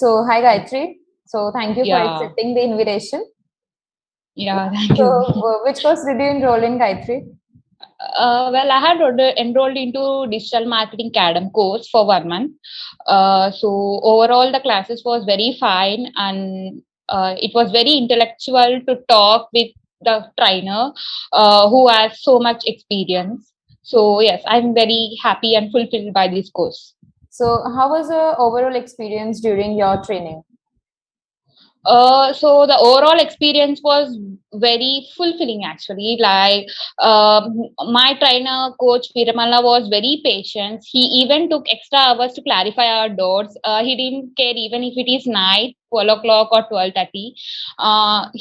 So, hi Gayatri. So, thank you for Yeah, accepting the invitation. yeah, thank So, you. which course did you enroll in, Gayatri? Well, I had enrolled into digital marketing academy course for 1 month. So overall, the classes was very fine, and it was very intellectual to talk with the trainer, who has so much experience. So yes, I'm very happy and fulfilled by this course. So, how was the overall experience during your training? So the overall experience was very fulfilling actually. Like my trainer, Coach Viramala, was very patient. He even took extra hours to clarify our doubts. He didn't care even if it is night, 12 o'clock or 12:30.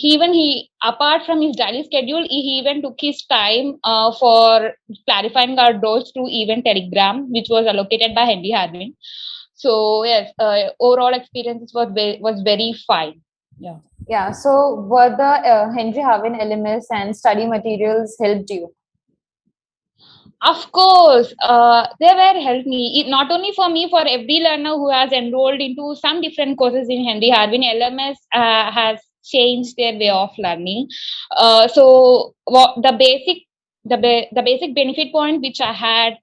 He apart from his daily schedule, he even took his time for clarifying our doubts through even Telegram, which was allocated by Henry Harvin. So yes, overall experience was very fine. Yeah. Yeah, so were the Henry Harvin LMS and study materials helped you? Of course, they were helped me. Not only for me, for every learner who has enrolled into some different courses in Henry Harvin, LMS has changed their way of learning. So the basic benefit point which I had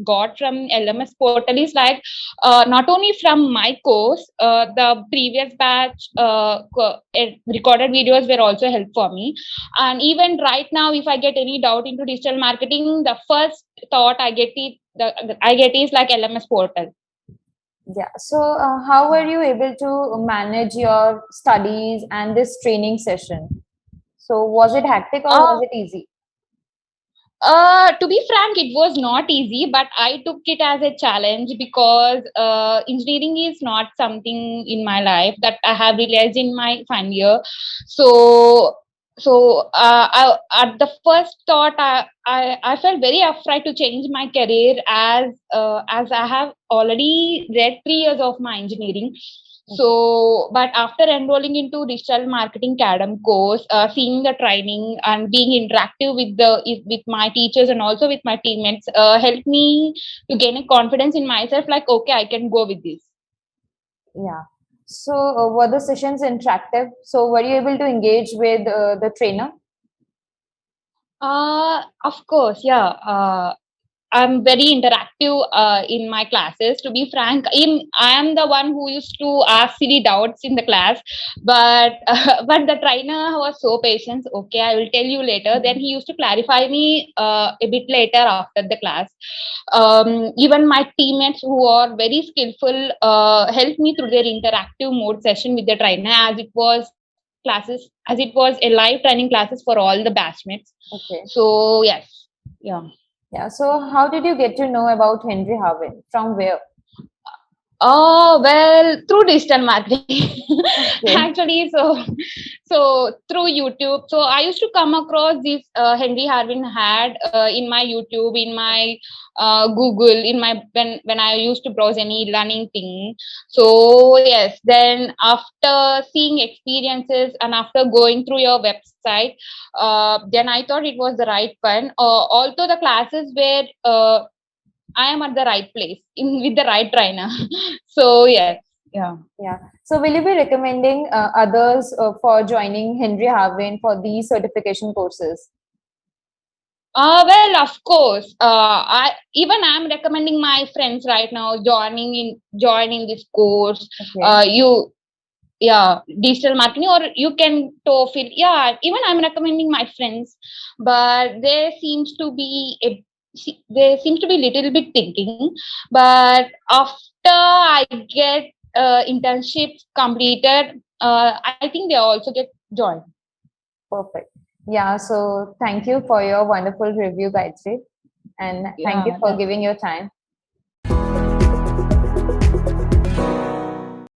got from LMS portal is like, not only from my course, the previous batch recorded videos were also helpful for me. And even right now, if I get any doubt into digital marketing, the first thought I get is like LMS portal. Yeah, so how were you able to manage your studies and this training session? So, was it hectic or was uh, it easy? to be frank, it was not easy, but I took it as a challenge because engineering is not something in my life that I have realized in my final year. So, at the first thought, I felt very afraid to change my career as I have already read 3 years of my engineering. So, but after enrolling into digital marketing academy course, seeing the training and being interactive with my teachers and also with my teammates, helped me to gain a confidence in myself. Like, okay, I can go with this. Yeah. So, were the sessions interactive? So, were you able to engage with the trainer? Of course, yeah. I'm very interactive in my classes. To be frank, I am the one who used to ask silly doubts in the class, but but the trainer was so patient. Okay, I will tell you later. Then he used to clarify me a bit later after the class. Even my teammates who are very skillful helped me through their interactive mode session with the trainer, as it was a live training classes for all the batchmates. Okay. So yes, yeah. Yeah. So, how did you get to know about Henry Harvin? From where? Oh, well, through digital marketing. Okay. Actually, so through YouTube. So I used to come across this Henry Harvin had in my YouTube, in my Google, in my when I used to browse any learning thing. So yes, then after seeing experiences and after going through your website, then I thought it was the right one. Although the classes were I am at the right place in with the right trainer. So yes, yeah. Yeah. So, will you be recommending others for joining Henry Harvin for these certification courses? Well, of course. I'm recommending my friends right now joining this course. Okay. You yeah, digital marketing, or you can TOEFL. Yeah, even I'm recommending my friends, but there seems to be little bit thinking. But after I get internships completed, I think they also get joined. Perfect. Yeah. So, thank you for your wonderful review, Gayatri. And thank you Yeah, for giving your time.